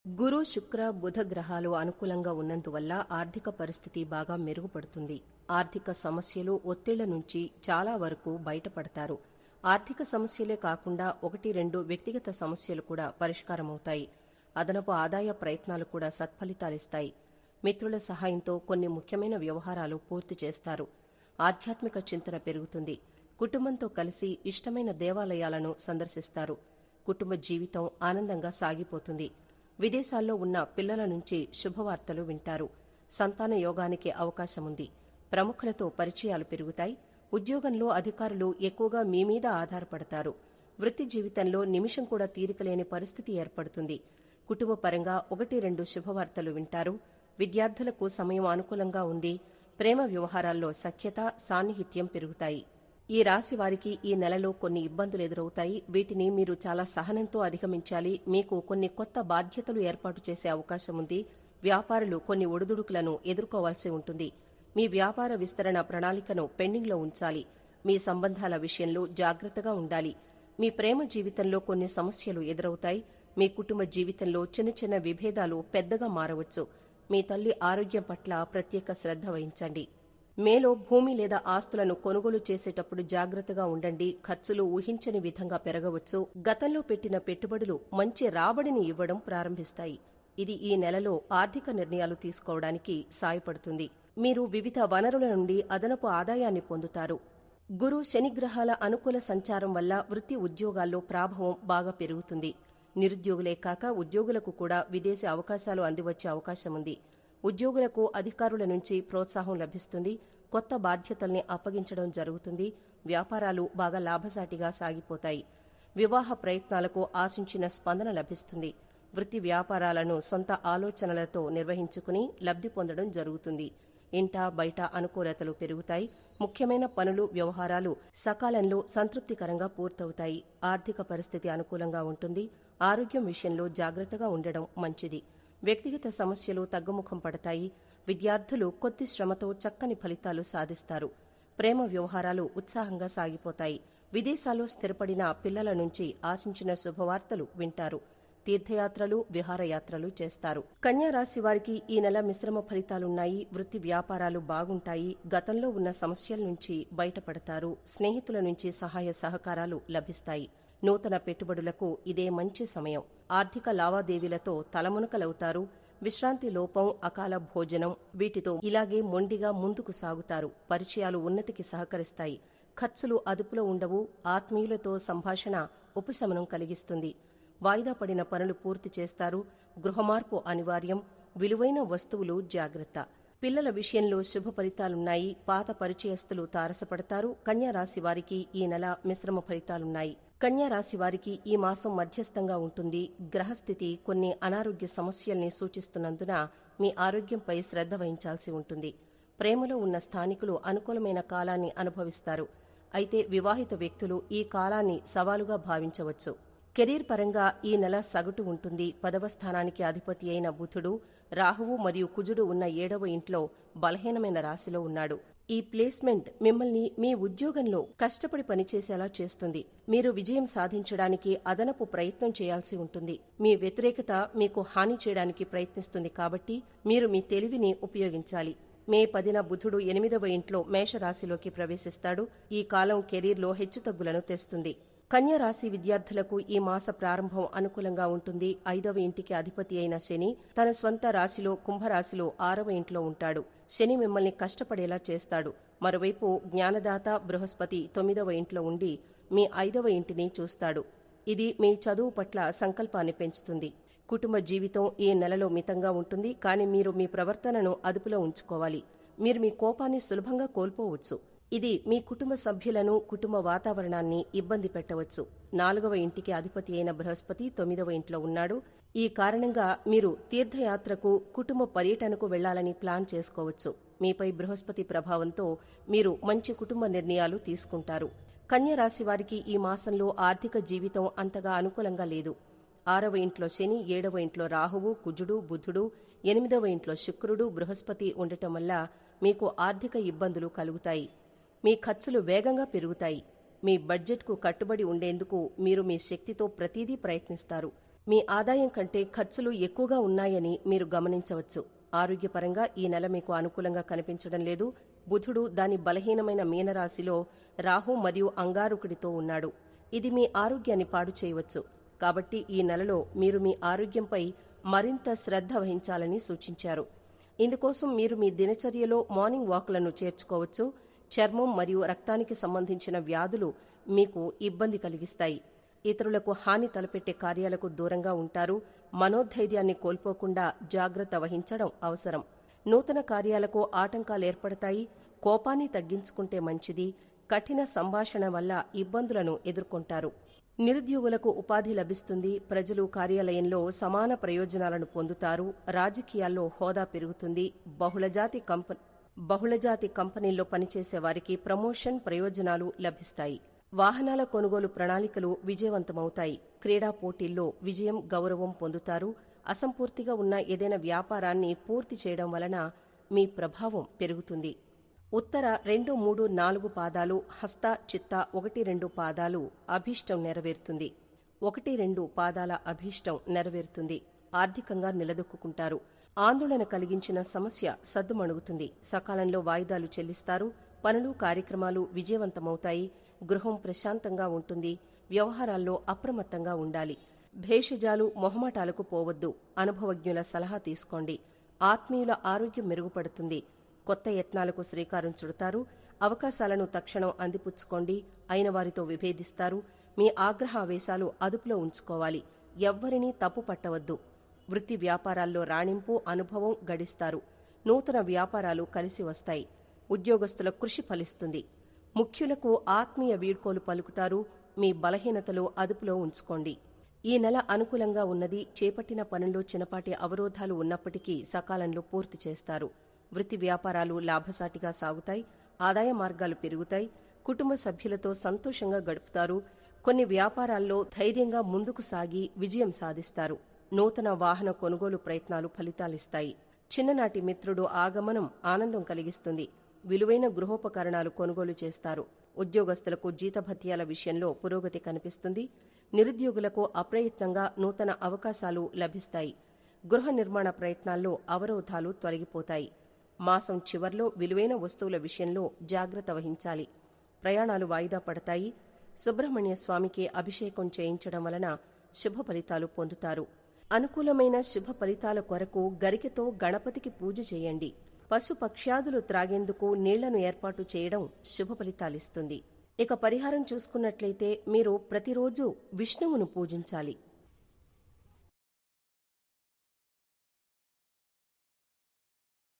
గురు శుక్ర బుధ గ్రహాలు అనుకూలంగా ఉన్నందువల్ల ఆర్థిక పరిస్థితి బాగా మెరుగుపడుతుంది. ఆర్థిక సమస్యలు ఒత్తిళ్ల నుంచి చాలా వరకు బయటపడతారు. ఆర్థిక సమస్యలే కాకుండా 1-2 వ్యక్తిగత సమస్యలు కూడా పరిష్కారమవుతాయి. అదనపు ఆదాయ ప్రయత్నాలు కూడా సత్ఫలితాలిస్తాయి. మిత్రుల సహాయంతో కొన్ని ముఖ్యమైన వ్యవహారాలు పూర్తి చేస్తారు. ఆధ్యాత్మిక చింతన పెరుగుతుంది. కుటుంబంతో కలిసి ఇష్టమైన దేవాలయాలను సందర్శిస్తారు. కుటుంబ జీవితం ఆనందంగా సాగిపోతుంది. విదేశాల్లో ఉన్న పిల్లల నుంచి శుభవార్తలు వింటారు. సంతాన యోగానికి అవకాశముంది. ప్రముఖులతో పరిచయాలు పెరుగుతాయి. ఉద్యోగంలో అధికారులు ఎక్కువగా మీ మీద ఆధారపడతారు. వృత్తి జీవితంలో నిమిషం కూడా తీరికలేని పరిస్థితి ఏర్పడుతుంది. కుటుంబ పరంగా 1-2 శుభవార్తలు వింటారు. విద్యార్థులకు సమయం అనుకూలంగా ఉంది. ప్రేమ వ్యవహారాల్లో సఖ్యత, సాన్నిహిత్యం పెరుగుతాయి. ఈ రాశి వారికి ఈ నెలలో కొన్ని ఇబ్బందులు ఎదురవుతాయి. వీటిని మీరు చాలా సహనంతో అధిగమించాలి. మీకు కొన్ని కొత్త బాధ్యతలు ఏర్పాటు చేసే అవకాశం ఉంది. వ్యాపారులు కొన్ని ఒడిదుడుకులను ఎదుర్కోవాల్సి ఉంటుంది. మీ వ్యాపార విస్తరణ ప్రణాళికను పెండింగ్లో ఉంచాలి. మీ సంబంధాల విషయంలో జాగ్రత్తగా ఉండాలి. మీ ప్రేమ జీవితంలో కొన్ని సమస్యలు ఎదురవుతాయి. మీ కుటుంబ జీవితంలో చిన్న చిన్న విభేదాలు పెద్దగా మారవచ్చు. మీ తల్లి ఆరోగ్యం పట్ల ప్రత్యేక శ్రద్ధ వహించండి. మేలో భూమి లేదా ఆస్తులను కొనుగోలు చేసేటప్పుడు జాగ్రత్తగా ఉండండి. ఖర్చులు ఊహించని విధంగా పెరగవచ్చు. గతంలో పెట్టిన పెట్టుబడులు మంచి రాబడిని ఇవ్వడం ప్రారంభిస్తాయి. ఇది ఈ నెలలో ఆర్థిక నిర్ణయాలు తీసుకోవడానికి సాయపడుతుంది. మీరు వివిధ వనరుల నుండి అదనపు ఆదాయాన్ని పొందుతారు. గురు శని గ్రహాల అనుకూల సంచారం వల్ల వృత్తి ఉద్యోగాల్లో ప్రాభవం బాగా పెరుగుతుంది. నిరుద్యోగులే కాక ఉద్యోగులకు కూడా విదేశీ అవకాశాలు అందివచ్చే అవకాశముంది. ఉద్యోగులకు అధికారుల నుంచి ప్రోత్సాహం లభిస్తుంది. కొత్త బాధ్యతల్ని అప్పగించడం జరుగుతుంది. వ్యాపారాలు బాగా లాభసాటిగా సాగిపోతాయి. వివాహ ప్రయత్నాలకు ఆశించిన స్పందన లభిస్తుంది. వృత్తి వ్యాపారాలను సొంత ఆలోచనలతో నిర్వహించుకుని లబ్ధి పొందడం జరుగుతుంది. ఇంట బయట అనుకూలతలు పెరుగుతాయి. ముఖ్యమైన పనులు, వ్యవహారాలు సకాలంలో సంతృప్తికరంగా పూర్తవుతాయి. ఆర్థిక పరిస్థితి అనుకూలంగా ఉంటుంది. ఆరోగ్యం విషయంలో జాగ్రత్తగా ఉండడం మంచిది. వ్యక్తిగత సమస్యలు తగ్గుముఖం పడతాయి. విద్యార్థులు కొద్ది శ్రమతో చక్కని ఫలితాలు సాధిస్తారు. ప్రేమ వ్యవహారాలు ఉత్సాహంగా సాగిపోతాయి. విదేశాల్లో స్థిరపడిన పిల్లల నుంచి ఆశించిన శుభవార్తలు వింటారు. తీర్థయాత్రలు, విహారయాత్రలు చేస్తారు. కన్యా రాశి వారికి ఈ నెల మిశ్రమ ఫలితాలున్నాయి. వృత్తి వ్యాపారాలు బాగుంటాయి. గతంలో ఉన్న సమస్యల నుంచి బయటపడతారు. స్నేహితుల నుంచి సహాయ సహకారాలు లభిస్తాయి. నూతన పెట్టుబడులకు ఇదే మంచి సమయం. ఆర్థిక లావాదేవీలతో తలమునకలవుతారు. విశ్రాంతి లోపం, అకాల భోజనం వీటితో ఇలాగే మొండిగా ముందుకు సాగుతారు. పరిచయాలు ఉన్నతికి సహకరిస్తాయి. ఖర్చులు అదుపులో ఉండవు. ఆత్మీయులతో సంభాషణ ఉపశమనం కలిగిస్తుంది. వాయిదా పడిన పనులు పూర్తి చేస్తారు. గృహమార్పు అనివార్యం. విలువైన వస్తువులు జాగ్రత్త. పిల్లల విషయంలో శుభ ఫలితాలున్నాయి. పాత పరిచయస్తులు తారసపడతారు. కన్యా రాశి వారికి ఈ నెల మిశ్రమ ఫలితాలున్నాయి. కన్యా రాశి వారికి ఈ మాసం మధ్యస్థంగా ఉంటుంది. గ్రహస్థితి కొన్ని అనారోగ్య సమస్యల్ని సూచిస్తున్నందున మీ ఆరోగ్యంపై శ్రద్ధ వహించాల్సి ఉంటుంది. ప్రేమలో ఉన్న స్థానికులు అనుకూలమైన కాలాన్ని అనుభవిస్తారు. అయితే వివాహిత వ్యక్తులు ఈ కాలాన్ని సవాలుగా భావించవచ్చు. కెరీర్ పరంగా ఈ నెల సగటు ఉంటుంది. 10వ స్థానానికి అధిపతి అయిన బుధుడు, రాహువు మరియు కుజుడు ఉన్న 7వ ఇంట్లో బలహీనమైన రాశిలో ఉన్నాడు. ఈ ప్లేస్మెంట్ మిమ్మల్ని మీ ఉద్యోగంలో కష్టపడి పనిచేసేలా చేస్తుంది. మీరు విజయం సాధించడానికి అదనపు ప్రయత్నం చేయాల్సి ఉంటుంది. మీ వ్యతిరేకత మీకు హాని చేయడానికి ప్రయత్నిస్తుంది కాబట్టి మీరు మీ తెలివిని ఉపయోగించాలి. మే 10న బుధుడు 8వ ఇంట్లో మేషరాశిలోకి ప్రవేశిస్తాడు. ఈ కాలం కెరీర్లో హెచ్చుతగ్గులను తెస్తుంది. కన్యా రాశి విద్యార్థులకు ఈ మాస ప్రారంభం అనుకూలంగా ఉంటుంది. 5వ ఇంటికి అధిపతి అయిన శని తన స్వంత రాశిలో కుంభరాశిలో 6వ ఇంట్లో ఉంటాడు. శని మిమ్మల్ని కష్టపడేలా చేస్తాడు. మరోవైపు జ్ఞానదాత బృహస్పతి 9వ ఇంట్లో ఉండి మీ 5వ ఇంటిని చూస్తాడు. ఇది మీ చదువు పట్ల సంకల్పాన్ని పెంచుతుంది. కుటుంబ జీవితం ఈ నెలలో మితంగా ఉంటుంది. కానీ మీరు మీ ప్రవర్తనను అదుపులో ఉంచుకోవాలి. మీరు మీ కోపాన్ని సులభంగా కోల్పోవచ్చు. ఇది మీ కుటుంబ సభ్యులను, కుటుంబ వాతావరణాన్ని ఇబ్బంది పెట్టవచ్చు. 4వ ఇంటికి అధిపతి అయిన బృహస్పతి 9వ ఇంట్లో ఉన్నాడు. ఈ కారణంగా మీరు తీర్థయాత్రకు, కుటుంబ పర్యటనకు వెళ్లాలని ప్లాన్ చేసుకోవచ్చు. మీపై బృహస్పతి ప్రభావంతో మీరు మంచి కుటుంబ నిర్ణయాలు తీసుకుంటారు. కన్యా రాశి వారికి ఈ మాసంలో ఆర్థిక జీవితం అంతగా అనుకూలంగా లేదు. 6వ ఇంట్లో శని, 7వ ఇంట్లో రాహువు, కుజుడు, బుధుడు, 8వ ఇంట్లో శుక్రుడు, బృహస్పతి ఉండటం వల్ల మీకు ఆర్థిక ఇబ్బందులు కలుగుతాయి. మీ ఖర్చులు వేగంగా పెరుగుతాయి. మీ బడ్జెట్కు కట్టుబడి ఉండేందుకు మీరు మీ శక్తితో ప్రతిదీ ప్రయత్నిస్తారు. మీ ఆదాయం కంటే ఖర్చులు ఎక్కువగా ఉన్నాయని మీరు గమనించవచ్చు. ఆరోగ్యపరంగా ఈ నెల మీకు అనుకూలంగా కనిపించడం లేదు. బుధుడు దాని బలహీనమైన మీనరాశిలో రాహు మరియు అంగారకుడితో ఉన్నాడు. ఇది మీ ఆరోగ్యాన్ని పాడు చేయవచ్చు. కాబట్టి ఈ నెలలో మీరు మీ ఆరోగ్యంపై మరింత శ్రద్ధ వహించాలని సూచించారు. ఇందుకోసం మీరు మీ దినచర్యలో మార్నింగ్ వాక్లను చేర్చుకోవచ్చు. చర్మం మరియు రక్తానికి సంబంధించిన వ్యాధులు మీకు ఇబ్బంది కలిగిస్తాయి. ఇతరులకు హాని తలపెట్టే కార్యాలకు దూరంగా ఉంటారు. మనోధైర్యాన్ని కోల్పోకుండా జాగ్రత్త వహించడం అవసరం. నూతన కార్యాలకు ఆటంకాలు ఏర్పడతాయి. కోపాన్ని తగ్గించుకుంటే మంచిది. కఠిన సంభాషణ వల్ల ఇబ్బందులను ఎదుర్కొంటారు. నిరుద్యోగులకు ఉపాధి లభిస్తుంది. ప్రజలు కార్యాలయంలో సమాన ప్రయోజనాలను పొందుతారు. రాజకీయాల్లో హోదా పెరుగుతుంది. బహుళజాతి కంపెనీల్లో పనిచేసే వారికి ప్రమోషన్ ప్రయోజనాలు లభిస్తాయి. వాహనాల కొనుగోలు ప్రణాళికలు విజయవంతమవుతాయి. క్రీడా పోటీల్లో విజయం, గౌరవం పొందుతారు. అసంపూర్తిగా ఉన్న ఏదైనా వ్యాపారాన్ని పూర్తి చేయడం వలన మీ ప్రభావం పెరుగుతుంది. ఉత్తర 2, 3, 4 పాదాలు, హస్త, చిత్త 1, 2 పాదాలు అభీష్టం నెరవేరుతుంది. 1, 2 పాదాల అభీష్టం నెరవేరుతుంది. ఆర్థికంగా నిలదొక్కుంటారు. ఆందోళన కలిగించిన సమస్య సద్దుమణుగుతుంది. సకాలంలో వాయిదాలు చెల్లిస్తారు. పనులు, కార్యక్రమాలు విజయవంతమవుతాయి. గృహం ప్రశాంతంగా ఉంటుంది. వ్యవహారాల్లో అప్రమత్తంగా ఉండాలి. భేషజాలు, మొహమాటాలకు పోవద్దు. అనుభవజ్ఞుల సలహా తీసుకోండి. ఆత్మీయుల ఆరోగ్యం మెరుగుపడుతుంది. కొత్త యత్నాలకు శ్రీకారం చుడతారు. అవకాశాలను తక్షణం అందిపుచ్చుకోండి. అయిన వారితో విభేదిస్తారు. మీ ఆగ్రహావేశాలు అదుపులో ఉంచుకోవాలి. ఎవ్వరినీ తప్పు పట్టవద్దు. వృత్తి వ్యాపారాల్లో రాణింపు, అనుభవం గడిస్తారు. నూతన వ్యాపారాలు కలిసి వస్తాయి. ఉద్యోగస్తుల కృషి ఫలిస్తుంది. ముఖ్యులకు ఆత్మీయ వీడ్కోలు పలుకుతారు. మీ బలహీనతలు అదుపులో ఉంచుకోండి. ఈ నెల అనుకూలంగా ఉన్నది. చేపట్టిన పనుల్లో చిన్నపాటి అవరోధాలు ఉన్నప్పటికీ సకాలంలో పూర్తి చేస్తారు. వృత్తి వ్యాపారాలు లాభసాటిగా సాగుతాయి. ఆదాయ మార్గాలు పెరుగుతాయి. కుటుంబ సభ్యులతో సంతోషంగా గడుపుతారు. కొన్ని వ్యాపారాల్లో ధైర్యంగా ముందుకు సాగి విజయం సాధిస్తారు. నూతన వాహన కొనుగోలు ప్రయత్నాలు ఫలితాలిస్తాయి. చిన్ననాటి మిత్రుడు ఆగమనం ఆనందం కలిగిస్తుంది. విలువైన గృహోపకరణాలు కొనుగోలు చేస్తారు. ఉద్యోగస్తులకు జీతభత్యాల విషయంలో పురోగతి కనిపిస్తుంది. నిరుద్యోగులకు అప్రయత్నంగా నూతన అవకాశాలు లభిస్తాయి. గృహ నిర్మాణ ప్రయత్నాల్లో అవరోధాలు తొలగిపోతాయి. మాసం చివర్లో విలువైన వస్తువుల విషయంలో జాగ్రత్త వహించాలి. ప్రయాణాలు వాయిదా పడతాయి. సుబ్రహ్మణ్య స్వామికి అభిషేకం చేయించడం వలన శుభ ఫలితాలు పొందుతారు. అనుకూలమైన శుభ ఫలితాల కొరకు గరికెతో గణపతికి పూజ చేయండి. పశుపక్ష్యాదులు త్రాగేందుకు నీళ్లను ఏర్పాటు చేయడం శుభ ఫలితాలిస్తుంది. ఇక పరిహారం చూసుకున్నట్లయితే మీరు ప్రతిరోజు విష్ణువును పూజించాలి.